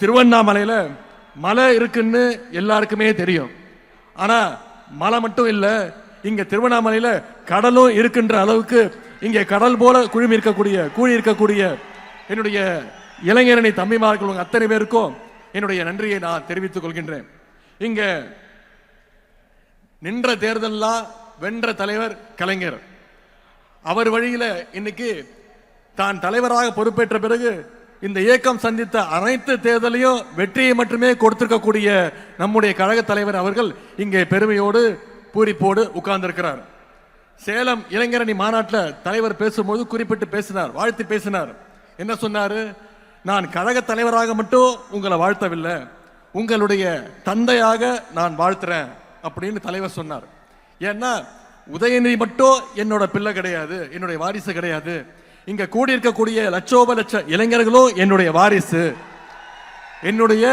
திருவண்ணாமலையில மலை இருக்குன்னு எல்லாருக்குமே தெரியும். ஆனா மலை மட்டும் இல்ல, இங்க திருவண்ணாமலையில கடலும் இருக்கின்ற அளவுக்கு இங்கே கடல் போல கூழி இருக்கக்கூடிய என்னுடைய இளைஞரணி தம்பிமார்கள் அத்தனை பேருக்கும் என்னுடைய நன்றியை நான் தெரிவித்துக் கொள்கின்றேன். இங்க நின்ற தேர்தல்லாம் வென்ற தலைவர் கலைஞர். அவர் வழியில இன்னைக்கு தான் தலைவராக பொறுப்பேற்ற பிறகு இந்த இயக்கம் சந்தித்த அனைத்து தேர்தலையும் வெற்றியை மட்டுமே கொடுத்திருக்கக்கூடிய நம்முடைய கழக தலைவர் அவர்கள் இங்கே பெருமையோடு பூரிப்போடு உட்கார்ந்திருக்கிறார். சேலம் இளைஞரணி மாநாட்டில் தலைவர் பேசும்போது குறிப்பிட்டு பேசினார், வாழ்த்து பேசினார். என்ன சொன்னாரு? நான் கழக தலைவராக மட்டும் உங்களை வாழ்த்தவில்லை, உங்களுடைய தந்தையாக நான் வாழ்த்துறேன் அப்படின்னு தலைவர் சொன்னார். ஏன்னா உதயநிதி மட்டும் என்னோட பிள்ளை கிடையாது, என்னுடைய வாரிசு கிடையாது, இங்க கூடியிருக்கக்கூடிய லட்சோப லட்ச இளைஞர்களும் என்னுடைய வாரிசு, என்னுடைய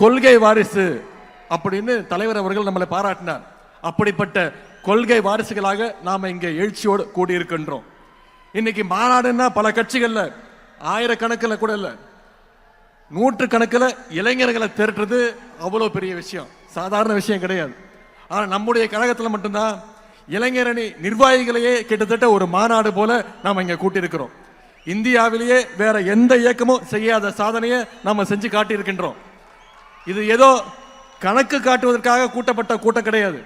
கொள்கை வாரிசு அப்படின்னு தலைவர் அவர்கள் நம்மளை பாராட்டினார். அப்படிப்பட்ட கொள்கை வாரிசுகளாக நாம இங்க எழுச்சியோடு கூடியிருக்கின்றோம். இன்னைக்கு மாநாடுன்னா பல கட்சிகள்ல ஆயிரக்கணக்கில் கூட இல்ல, நூற்றுக்கணக்கில் இளைஞர்களை திரட்டுறது அவ்வளவு பெரிய விஷயம், சாதாரண விஷயம் கிடையாது. ஆனா நம்முடைய கழகத்தில் மட்டும்தான் இளைஞரணி நிர்வாகிகளையே கிட்டத்தட்ட ஒரு மாநாடு போல நாம இங்க கூட்டியிருக்கிறோம். இந்தியாவிலேயே வேற எந்த இயக்கமும் செய்யாத சாதனையை நாம செஞ்சு காட்டியிருக்கின்றோம். இது ஏதோ கணக்கு காட்டுவதற்காக கூட்டப்பட்ட கூட்டம் கிடையாது.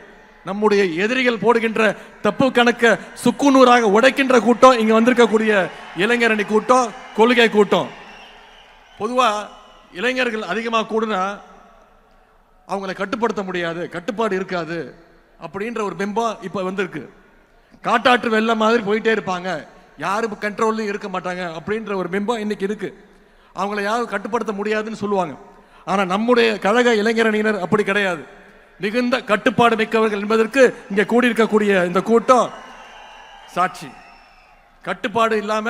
நம்முடைய எதிரிகள் போடுகின்ற தப்பு கணக்க சுக்குநூறாக உடைக்கின்ற கூட்டம் இங்க வந்திருக்கக்கூடிய இளைஞரணி கூட்டம், கொள்கை கூட்டம். பொதுவா இளைஞர்கள் அதிகமாக கூடுனா அவங்களை கட்டுப்படுத்த முடியாது, கட்டுப்பாடு இருக்காது அப்படின்ற ஒரு பிம்பம் இப்ப வந்திருக்கு. காட்டாற்று வெள்ளம் மாதிரி போயிட்டே இருப்பாங்க, யாரும் கண்ட்ரோல்லையும் இருக்க மாட்டாங்க அப்படின்ற ஒரு பிம்பம் இன்னைக்கு இருக்கு. அவங்களை யாரும் கட்டுப்படுத்த முடியாதுன்னு சொல்லுவாங்க. ஆனா நம்முடைய கழக இளைஞரணியினர் அப்படி கிடையாது, மிகுந்த கட்டுப்பாடு மிக்கவர்கள் என்பதற்கு இங்க கூடியிருக்கக்கூடிய இந்த கூட்டம் சாட்சி. கட்டுப்பாடு இல்லாம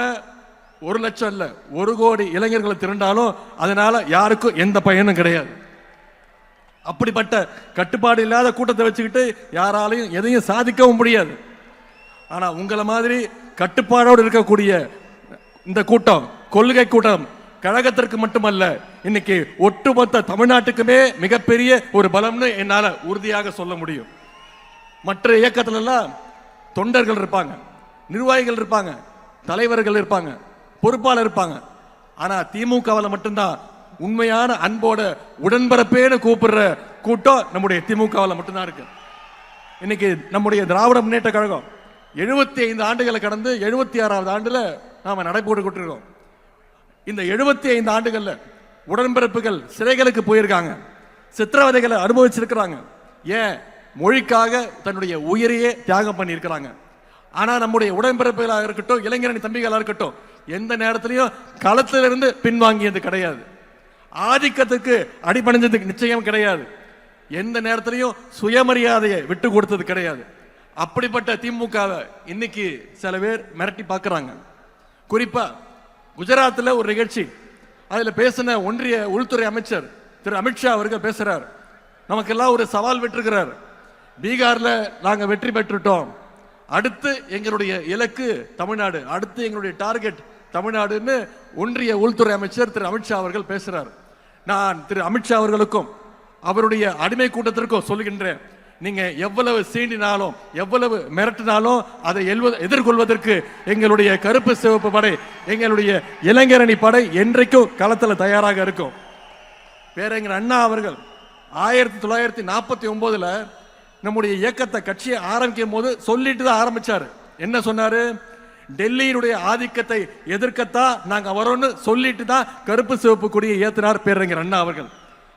1 லட்சம் இல்ல 1 கோடி இளைஞர்களை திரண்டாலும் அதனால யாருக்கும் எந்த பயனும் கிடையாது. அப்படிப்பட்ட கட்டுப்பாடு இல்லாத கூட்டத்தை வச்சுக்கிட்டு யாராலையும் எதையும் சாதிக்கவும் முடியாது. ஆனா உங்களை மாதிரி கட்டுப்பாடோடு இருக்கக்கூடிய இந்த கூட்டம், கொள்கை கூட்டம், கழகத்திற்கு மட்டுமல்ல இன்னைக்கு ஒட்டுமொத்த தமிழ்நாட்டுக்குமே மிகப்பெரிய ஒரு பலம்னு என்னால உறுதியாக சொல்ல முடியும். மற்ற இயக்கத்துல எல்லாம் தொண்டர்கள் இருப்பாங்க, நிர்வாகிகள் இருப்பாங்க, தலைவர்கள் இருப்பாங்க, பொறுப்பாளர் இருப்பாங்க. ஆனா திமுகவில் மட்டும்தான் உண்மையான அன்போட உடன்பரப்பேன்னு கூப்பிடுற கூட்டம் நம்முடைய திமுகவில் மட்டும்தான் இருக்கு. இன்னைக்கு நம்முடைய திராவிட முன்னேற்ற கழகம் 75 ஆண்டுகளை கடந்து 76வது ஆண்டுல நாம நடைபோட்டு கொண்டிருக்கோம். இந்த 75 ஆண்டுகள்ல உடன்பிறப்புகள் சிறைகளுக்கு போயிருக்காங்க, சித்திரவதைகளை அனுபவிச்சிருக்கிறாங்க, ஏன் மொழிக்காக தன்னுடைய உயிரையே தியாகம் பண்ணி இருக்கிறாங்க. ஆனா நம்முடைய உடன்பிறப்புகளாக இருக்கட்டும், இளைஞரணி தம்பிகளாக இருக்கட்டும், எந்த நேரத்திலையும் களத்திலிருந்து பின்வாங்கியது கிடையாது, ஆதிக்கத்துக்கு அடிபணிஞ்சதுக்கு நிச்சயம் கிடையாது, எந்த நேரத்திலையும் சுயமரியாதையை விட்டு கொடுத்தது கிடையாது. அப்படிப்பட்ட திமுகவை இன்னைக்கு சில பேர் மிரட்டி பார்க்கிறாங்க. குறிப்பா குஜராத்தில் ஒரு நிகழ்ச்சி, அதுல பேசின ஒன்றிய உள்துறை அமைச்சர் திரு அமித்ஷா அவர்கள் பேசுறார், நமக்கெல்லாம் ஒரு சவால் விட்டுருக்கிறார், பீகார்ல நாங்க வெற்றி பெற்றுட்டோம், அடுத்து எங்களுடைய இலக்கு தமிழ்நாடு, அடுத்து எங்களுடைய டார்கெட் தமிழ்நாடுன்னு ஒன்றிய உள்துறை அமைச்சர் திரு அமித்ஷா அவர்கள் பேசுறார். நான் திரு அமித்ஷா அவர்களுக்கும் அவருடைய அடிமை கூட்டத்திற்கும் சொல்லுகின்றேன், நீங்க எவ்வளவு சீண்டினாலும் எவ்வளவு மிரட்டினாலும் அதை எதிர்கொள்வதற்கு எங்களுடைய கருப்பு சிவப்பு படை, எங்களுடைய இளைஞரணி படை என்றைக்கும் களத்தில் தயாராக இருக்கும். பேரறிஞர் அண்ணா அவர்கள் 1949 நம்முடைய இயக்கத்தை கட்சியை ஆரம்பிக்கும் போது சொல்லிட்டு தான் ஆரம்பிச்சாரு. என்ன சொன்னாரு? டெல்லியினுடைய ஆதிக்கத்தை எதிர்க்கத்தான் நாங்க வரோம்னு சொல்லிட்டு தான் கருப்பு சிவப்பு கொடியை ஏத்தினார் பேரறிஞர் அண்ணா அவர்கள்.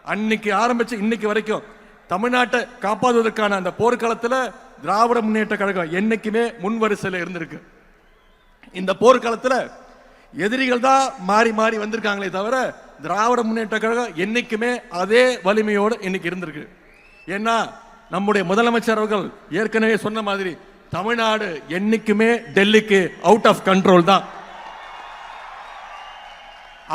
அன்னைக்கு ஆரம்பிச்சு இன்னைக்கு வரைக்கும் தமிழ்நாட்டை காப்பாற்றுவதற்கான அந்த போர்க்களத்தில் திராவிட முன்னேற்ற கழகம் என்னைக்குமே முன்வரிசையில் இருந்திருக்கு. இந்த போர்க்களத்தில் எதிரிகள் தான் மாறி மாறி வந்திருக்காங்களே தவிர திராவிட முன்னேற்ற கழகம் என்னைக்குமே அதே வலிமையோடு இன்னைக்கு இருந்திருக்கு. ஏன்னா நம்முடைய முதலமைச்சர் அவர்கள் ஏற்கனவே சொன்ன மாதிரி தமிழ்நாடு என்னைக்குமே டெல்லிக்கு அவுட் ஆஃப் கண்ட்ரோல் தான்.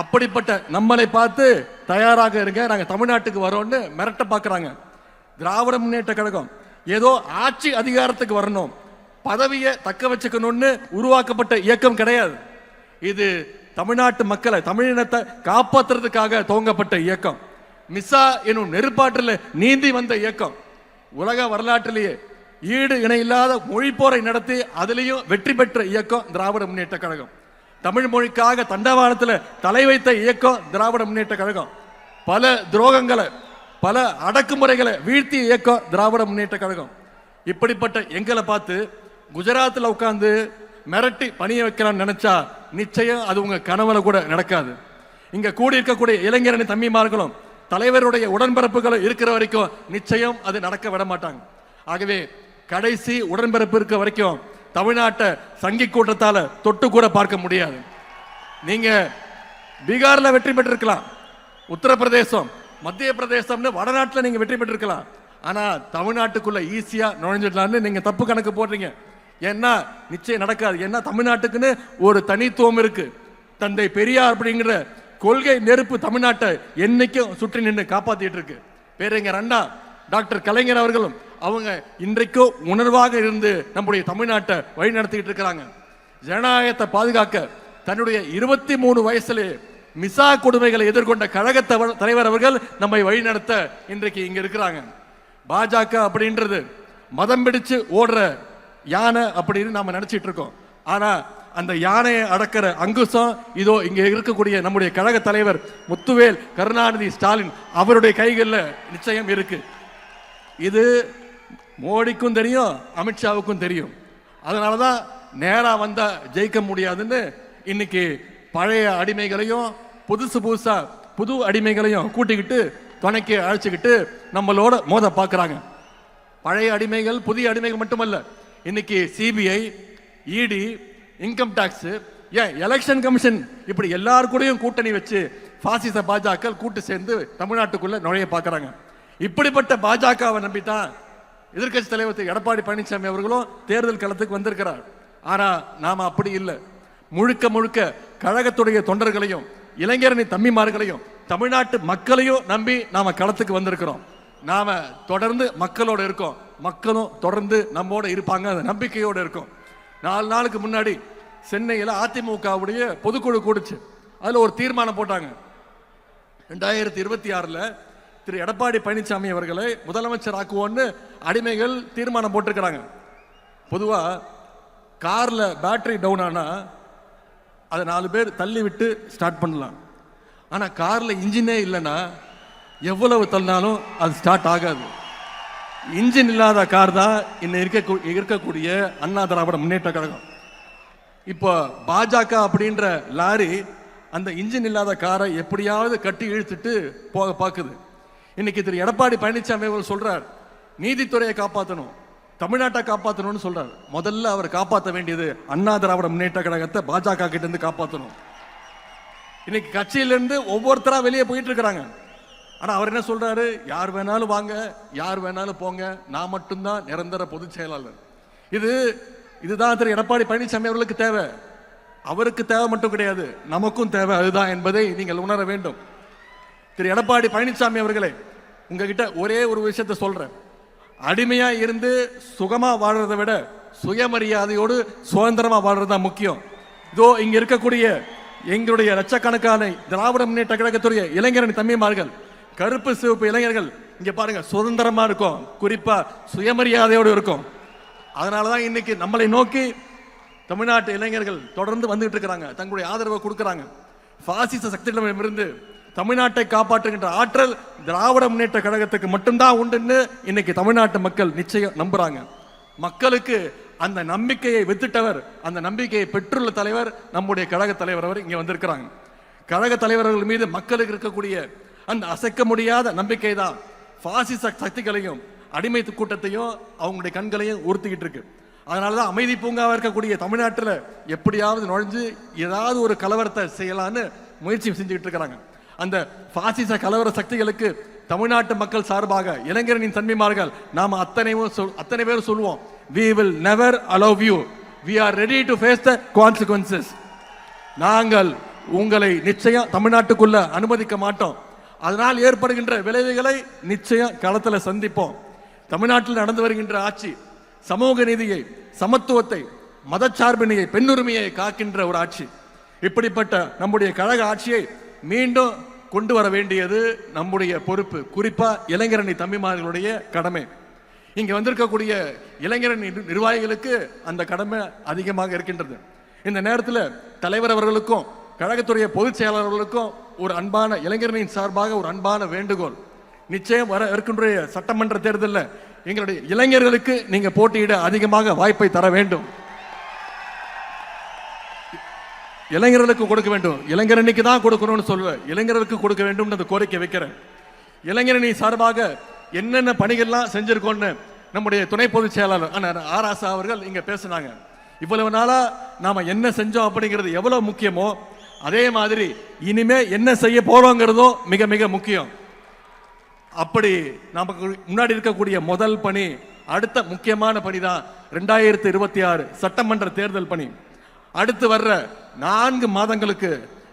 அப்படிப்பட்ட நம்மளை பார்த்து தயாராக இருங்க, நாங்க தமிழ்நாட்டுக்கு வரோம்னு மிரட்ட பார்க்கறாங்க. திராவிட முன்னேற்ற கழகம் ஏதோ ஆட்சி அதிகாரத்துக்கு வரணும், பதவியை தக்க வச்சுக்கணும்னு உருவாக்கப்பட்ட இயக்கம் கிடையாது. இது தமிழ்நாட்டு மக்களை, தமிழினத்தை காப்பாற்றுறதுக்காக துவங்கப்பட்ட இயக்கம். மிசா எனும் நெருப்பாற்றில் நீந்தி வந்த இயக்கம். உலக வரலாற்றிலேயே ஈடு இணையில்லாத மொழிப்போரை நடத்தி அதிலையும் வெற்றி பெற்ற இயக்கம் திராவிட முன்னேற்ற கழகம். தமிழ் மொழிக்காக தண்டவாளத்தில் தலை வைத்த இயக்கம் திராவிட முன்னேற்ற கழகம். பல துரோகங்களை, பல அடக்குமுறைகளை வீழ்த்திய இயக்கம் திராவிட முன்னேற்ற கழகம். இப்படிப்பட்ட எங்களை பார்த்து குஜராத்தில் உட்கார்ந்து மிரட்டி பணிய வைக்கலாம்னு நினைச்சா நிச்சயம் அது உங்க கனவுல கூட நடக்காது. இங்க கூடி இருக்கக்கூடிய இளைஞரணி தம்பிமார்களும் தலைவருடைய உடன்பிறப்புகளும் இருக்கிற வரைக்கும் நிச்சயம் அது நடக்க விட மாட்டாங்க. ஆகவே கடைசி உடன்பிறப்பு இருக்க வரைக்கும் தமிழ்நாட்டை சங்கி கூட்டத்தால தொட்டு கூட பார்க்க முடியாது. நீங்க பீகார்ல வெற்றி பெற்றிருக்கலாம், உத்தரப்பிரதேசம், மத்திய பிரதேசம்னு வடநாட்டில் நீங்க வெற்றி பெற்றிருக்கலாம். ஆனா தமிழ்நாட்டுக்குள்ள ஈஸியா நுழைஞ்சிடலாம்னு நீங்க தப்பு கணக்கு போடுறீங்க. ஏன்னா நிச்சயம் நடக்காது. ஏன்னா தமிழ்நாட்டுக்குன்னு ஒரு தனித்துவம் இருக்கு. தந்தை பெரியார் அப்படிங்கிற கொள்கை நெருப்பு தமிழ்நாட்டை என்னைக்கும் சுற்றி நின்று காப்பாத்திட்டு இருக்கு. பேரறிஞர் அண்ணா, டாக்டர் கலைஞர் அவர்களும் அவங்க இன்றைக்கும் உணர்வாக இருந்து நம்முடைய தமிழ்நாட்டை வழி நடத்திட்டு இருக்கிறாங்க. ஜனநாயகத்தை பாதுகாக்க தன்னுடைய 23 வயசுலே மிசா கொடுமைகளை எதிர்கொண்ட கழக தலைவர் அவர்கள் நம்மை வழிநடத்த இன்றைக்கு இங்க இருக்கிறாங்க. பாஜக அப்படின்றது மதம் பிடிச்சு ஓடுற யானை அப்படின்னு நாம நினைச்சிட்டு இருக்கோம். ஆனா அந்த யானையை அடக்கிற அங்குசம் இதோ இங்க இருக்கக்கூடிய நம்முடைய கழக தலைவர் முத்துவேல் கருணாநிதி ஸ்டாலின் அவருடைய கைகளில் நிச்சயம் இருக்கு. இது மோடிக்கும் தெரியும், அமித்ஷாவுக்கும் தெரியும். அதனாலதான் நேரா வந்தா ஜெயிக்க முடியாதுன்னு இன்னைக்கு பழைய அடிமைகளையும் புது அடிமைகளையும் கூட்டிக்கிட்டு துணைக்கு அழைச்சிக்கிட்டு நம்மளோட மோத பார்க்குறாங்க. பழைய அடிமைகள் புதிய அடிமைகள் மட்டுமல்ல, இன்னைக்கு சிபிஐ, இடி, இன்கம் டாக்ஸ், ஏன் எலெக்ஷன் கமிஷன், இப்படி எல்லாரு கூடயும் கூட்டணி வச்சு பாசிச பாஜக கூட்டு சேர்ந்து தமிழ்நாட்டுக்குள்ள நுழைய பார்க்குறாங்க. இப்படிப்பட்ட பாஜகவை நம்பித்தான் எதிர்கட்சி தலைவர் எடப்பாடி பழனிசாமி அவர்களும் தேர்தல் களத்துக்கு வந்திருக்கிறார். ஆனா நாம அப்படி இல்லை. முழுக்க முழுக்க கழகத்துடைய தொண்டர்களையும் இளைஞரணி தம்பிமார்களையும் தமிழ்நாட்டு மக்களையும் நம்பி நாம களத்துக்கு வந்திருக்கிறோம். நாம தொடர்ந்து மக்களோட இருக்கோம், மக்களும் தொடர்ந்து நம்மோட இருப்பாங்க, அந்த நம்பிக்கையோடு இருக்கும். 4 நாளுக்கு முன்னாடி சென்னையில் அதிமுகவுடைய பொதுக்குழு கூடுச்சு. அதுல ஒரு தீர்மானம் போட்டாங்க. 2026 திரு எடப்பாடி பழனிசாமி அவர்களை முதலமைச்சர் ஆக்குவோன்னு அடிமைகள் தீர்மானம் போட்டிருக்கிறாங்க. பொதுவா கார்ல பேட்டரி டவுன் ஆனா அதை 4 பேர் தள்ளி விட்டு ஸ்டார்ட் பண்ணலாம். ஆனா கார்ல இன்ஜினே இல்லைன்னா எவ்வளவு தள்ளினாலும் அது ஸ்டார்ட் ஆகாது. இன்ஜின் இல்லாத கார் தான் இன்னும் இருக்கக்கூடிய அண்ணா திராவிட முன்னேற்ற கழகம். இப்போ பாஜக அப்படின்ற லாரி அந்த இன்ஜின் இல்லாத காரை எப்படியாவது கட்டி இழுத்துட்டு போக பார்க்குது. இன்னைக்கு திரு எடப்பாடி பழனிசாமி அவர்கள் சொல்றார், நீதித்துறையை காப்பாற்றணும், தமிழ்நாட்டை காப்பாற்றணும்னு சொல்றாரு. முதல்ல அவர் காப்பாற்ற வேண்டியது அண்ணா திராவிட முன்னேற்ற கழகத்தை பாஜக கிட்ட இருந்து காப்பாற்றணும். இன்னைக்கு கட்சியிலிருந்து ஒவ்வொருத்தரா வெளியே போயிட்டு இருக்கிறாங்க. ஆனா அவர் என்ன சொல்றாரு, யார் வேணாலும் வாங்க, யார் வேணாலும் போங்க, நான் மட்டும்தான் நிரந்தர பொதுச் செயலாளர். இதுதான் திரு எடப்பாடி பழனிசாமி அவர்களுக்கு தேவை. அவருக்கு தேவை மட்டும் கிடையாது, நமக்கும் தேவை அதுதான் என்பதை நீங்கள் உணர வேண்டும். திரு எடப்பாடி பழனிசாமி அவர்களே, உங்ககிட்ட ஒரே ஒரு விஷயத்தை சொல்றேன். அடிமையா இருந்து சுகமா வாழ்றதை விட சுயமரியாதையோடு சுதந்திரமா வாழ்றதுதான் முக்கியம். இதோ இங்க இருக்கக்கூடிய எங்களுடைய லட்சக்கணக்கான திராவிட முன்னேற்ற கழகத்துடைய இளைஞரணி தம்பிமார்கள், கருப்பு சிவப்பு இளைஞர்கள் இங்க பாருங்க, சுதந்திரமா இருக்கும், குறிப்பா சுயமரியாதையோடு இருக்கும். அதனாலதான் இன்னைக்கு நம்மளை நோக்கி தமிழ்நாட்டு இளைஞர்கள் தொடர்ந்து வந்துட்டு இருக்கிறாங்க, தங்களுடைய ஆதரவை கொடுக்கிறாங்க. பாசிச சக்திகளிடமிருந்து தமிழ்நாட்டை காப்பாற்றுகின்ற ஆற்றல் திராவிட முன்னேற்ற கழகத்துக்கு மட்டும்தான் உண்டுன்னு இன்னைக்கு தமிழ்நாட்டு மக்கள் நிச்சயம் நம்புறாங்க. மக்களுக்கு அந்த நம்பிக்கையை வித்துட்டவர், அந்த நம்பிக்கையை பெற்றுள்ள தலைவர் நம்முடைய கழக தலைவர் அவர் இங்க வந்திருக்கிறாங்க. கழக தலைவர்கள் மீது மக்களுக்கு இருக்கக்கூடிய அந்த அசைக்க முடியாத நம்பிக்கை தான் பாசிச சக்திகளையும் அடிமை கூட்டத்தையும் அவங்களுடைய கண்களையும் உறுத்திக்கிட்டு இருக்கு. அதனாலதான் அமைதி பூங்காவா இருக்கக்கூடிய தமிழ்நாட்டில் எப்படியாவது நுழைஞ்சு ஏதாவது ஒரு கலவரத்தை செய்யலான்னு முயற்சி செஞ்சுக்கிட்டு இருக்கிறாங்க. அந்த பாசிச கலவர சக்திகளுக்கு தமிழ்நாட்டு மக்கள் சார்பாக இளைஞரின் தன்மைமார்கள் நாம அத்தனை பேர் சொல்லுவோம், we will never allow you, we are ready to face the consequences. நாங்கள் உங்களை நிச்சயம் தமிழ்நாட்டுக்குள்ள அனுமதிக்க மாட்டோம். அதனால் ஏற்படுகின்ற விளைவுகளை நிச்சயம் களத்தில் சந்திப்போம். தமிழ்நாட்டில் நடந்து வருகின்ற ஆட்சி சமூக நீதியை, சமத்துவத்தை, மதச்சார்பினையை, பெண்ணுரிமையை காக்கின்ற ஒரு ஆட்சி. இப்படிப்பட்ட நம்முடைய கழக ஆட்சியை மீண்டும் கொண்டு வர வேண்டியது நம்முடைய பொறுப்பு, குறிப்பா இளைஞரணி தம்பிமார்களுடைய கடமை. இங்க வந்திருக்கக்கூடிய இளைஞரணி நிர்வாகிகளுக்கு அந்த கடமை அதிகமாக இருக்கின்றது. இந்த நேரத்தில் தலைவர் அவர்களுக்கும் கழகத்துடைய பொதுச் செயலாளர்களுக்கும் ஒரு அன்பான இளைஞர்களின் சார்பாக ஒரு அன்பான வேண்டுகோள். நிச்சயம் வர இருக்கின்ற சட்டமன்ற தேர்தலில் எங்களுடைய இளைஞர்களுக்கு நீங்க போட்டியிட அதிகமாக வாய்ப்பை தர வேண்டும். இளைஞர்களுக்கு கொடுக்க வேண்டும். இளைஞரணிக்கு தான் கொடுக்கணும்னு சொல்ல, இளைஞர்களுக்கு கொடுக்க வேண்டும் அந்த கோரிக்கை வைக்கிறேன். இளைஞரணி சார்பாக என்னென்ன பணிகள்லாம் செஞ்சிருக்கோம்னு நம்முடைய துணை பொதுச் செயலாளர் ஆர் ஆசா அவர்கள் இங்க பேசினாங்க. இவ்வளவு நாளா நாம என்ன செஞ்சோம் அப்படிங்கிறது எவ்வளவு முக்கியமோ அதே மாதிரி இனிமே என்ன செய்ய போறோங்கிறதும் மிக மிக முக்கியம். அப்படி நமக்கு முன்னாடி இருக்கக்கூடிய முதல் பணி, அடுத்த முக்கியமான பணி தான் 2026 சட்டமன்ற தேர்தல் பணி. அடுத்து வர்ற 4 மாதங்களுக்கு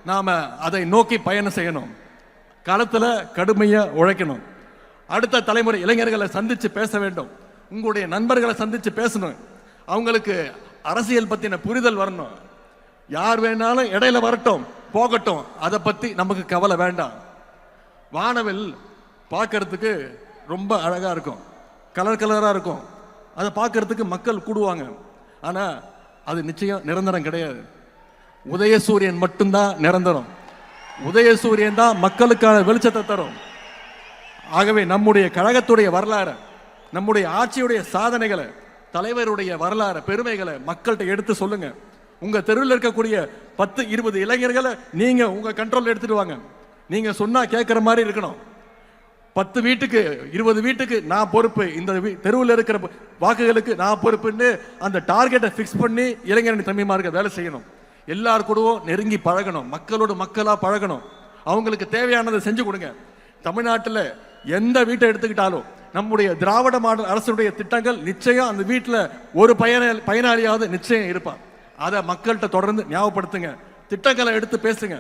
நாம அதை நோக்கி பயணம் செய்யணும். களத்துல கடுமையா உழைக்கணும். அடுத்த தலைமுறை இளைஞர்களை சந்திச்சு பேச வேண்டும். உங்களுடைய நண்பர்களை சந்திச்சு பேசணும். அவங்களுக்கு அரசியல் பத்தின புரிதல் வரணும். யார் வேணாலும் இடையில வரட்டும் போகட்டும், அதை பத்தி நமக்கு கவலை வேண்டாம். வானவில் பார்க்கறதுக்கு ரொம்ப அழகா இருக்கும், கலர் கலரா இருக்கும். அதை பார்க்கறதுக்கு மக்கள் கூடுவாங்க. ஆனா அது நிச்சயம் நிரந்தரம் கிடையாது. உதயசூரியன் மட்டும்தான் நிரந்தரம். உதயசூரியன் தான் மக்களுக்கான வெளிச்சத்தை தரும். ஆகவே நம்முடைய கழகத்துடைய வரலாறு, நம்முடைய ஆட்சியுடைய சாதனைகளை, தலைவருடைய வரலாறு பெருமைகளை மக்கள்கிட்ட எடுத்து சொல்லுங்க. உங்க தெருவில் இருக்கக்கூடிய 10-20 இளைஞர்களை நீங்க உங்க கண்ட்ரோல் எடுத்துட்டு வாங்க. நீங்க சொன்னா கேட்கிற மாதிரி இருக்கணும். 10 வீட்டுக்கு 20 வீட்டுக்கு நான் பொறுப்பு, இந்த தெருவில் இருக்கிற வாக்குகளுக்கு நான் பொறுப்புன்னு அந்த டார்கெட்டை ஃபிக்ஸ் பண்ணி இளைஞரணி தம்பிமார்கள் வேலை செய்யணும். எல்லார் கூடவும் நெருங்கி பழகணும், மக்களோடு மக்களா பழகணும். அவங்களுக்கு தேவையானதை செஞ்சு கொடுங்க. தமிழ்நாட்டில் எந்த வீட்டை எடுத்துக்கிட்டாலும் நம்முடைய திராவிட மாடல் அரசுடைய திட்டங்கள் நிச்சயம் அந்த வீட்டில் ஒரு பயனாளியாவது நிச்சயம் இருப்பான். அதை மக்கள்கிட்ட தொடர்ந்து ஞாபகப்படுத்துங்க. திட்டங்களை எடுத்து பேசுங்க.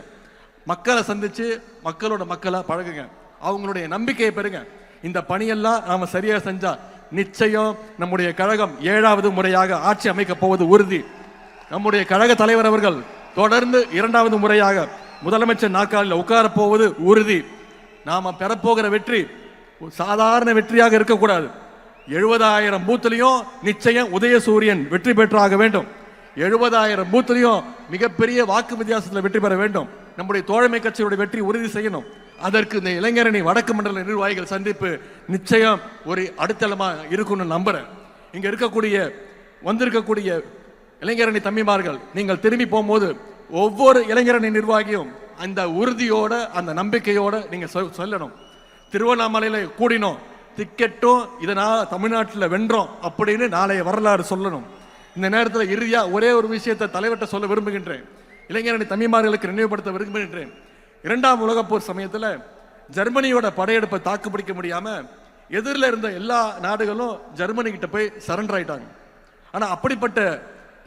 மக்களை சந்திச்சு மக்களோட மக்களா பழகுங்க. அவங்களுடைய நம்பிக்கையை பெறுங்க. இந்த பணியெல்லாம் நாம சரியா செஞ்சா நிச்சயம் நம்முடைய கழகம் 7வது முறையாக ஆட்சி அமைக்க போவது உறுதி. நம்முடைய கழக தலைவர் அவர்கள் தொடர்ந்து 2வது முறையாக முதலமைச்சர் நாற்காலில் உட்கார போவது உறுதி. நாம பெறப்போகிற வெற்றி சாதாரண வெற்றியாக இருக்கக்கூடாது. 70,000 பூத்திலையும் நிச்சயம் உதயசூரியன் வெற்றி பெற்றாக வேண்டும். 70,000 பூத்திலையும் மிகப்பெரிய வாக்கு வித்தியாசத்தில் வெற்றி பெற வேண்டும். நம்முடைய தோழமை கட்சியுடைய வெற்றி உறுதி செய்யணும். அதற்கு இந்த இளைஞரணி வடக்கு மண்டல நிர்வாகிகள் சந்திப்பு நிச்சயம் ஒரு அடித்தளமா இருக்கும்னு நம்புறேன். இங்க வந்திருக்கக்கூடிய இளைஞரணி தம்பிமார்கள் நீங்கள் திரும்பி போகும்போது ஒவ்வொரு இளைஞரணி நிர்வாகியும் அந்த உறுதியோட அந்த நம்பிக்கையோட நீங்க சொல்லணும். திருவண்ணாமலையில கூடினோம், டிக்கெட்டும் இதனால தமிழ்நாட்டில் வென்றோம் அப்படின்னு நாளைய வரலாறு சொல்லணும். இந்த நேரத்தில் இறுதியா ஒரே ஒரு விஷயத்தை தலைவர்கிட்ட சொல்ல விரும்புகின்றேன். இளைஞரணி தம்பிமார்களுக்கு நினைவுபடுத்த விரும்புகின்றேன். 2ஆம் உலகப் போர் சமயத்தில் ஜெர்மனியோட படையெடுப்பை தாக்குப்பிடிக்க முடியாம எதிரில் இருந்த எல்லா நாடுகளும் ஜெர்மனி கிட்ட போய் சரண்டர் ஆயிட்டாங்க. ஆனா அப்படிப்பட்ட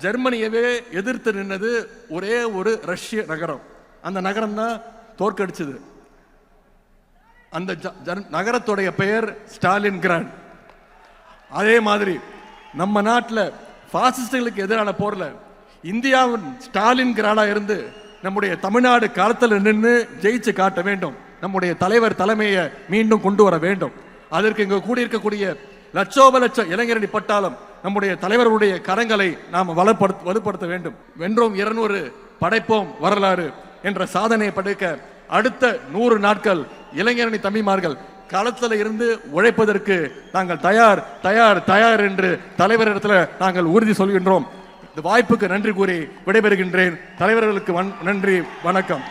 ஜெர்மனியவே எதிர்த்து நின்னது ஒரே ஒரு ரஷ்ய நகரம். அந்த நகரம் தான் தோற்கடிச்சது. அந்த நகரத்துடைய பெயர் ஸ்டாலின் கிராண்ட். அதே மாதிரி நம்ம நாட்டில் பாசிஸ்டுகளுக்கு எதிரான போர்ல இந்தியாவின் ஸ்டாலின் கிராடா இருந்து நம்முடைய தமிழ்நாடு களத்தில் நின்று ஜெயிச்சு காட்ட வேண்டும். நம்முடைய தலைவர் தலைமையை மீண்டும் கொண்டு வர வேண்டும். அதற்கு இங்கு கூடியிருக்கக்கூடிய லட்சோப லட்சம் இளைஞரணி பட்டாளம் நம்முடைய தலைவர்களுடைய கரங்களை நாம் வலுப்படுத்த வேண்டும். வென்றோம் 200 படைப்போம் வரலாறு என்ற சாதனையை படைக்க அடுத்த 100 நாட்கள் இளைஞரணி தம்பிமார்கள் களத்தில் இருந்து உழைப்பதற்கு நாங்கள் தயார் தயார் தயார் என்று தலைவரிடத்தில் நாங்கள் உறுதி சொல்கின்றோம். இந்த வாய்ப்புக்கு நன்றி கூறி விடைபெறுகின்றேன். தலைவர்களுக்கு நன்றி, வணக்கம்.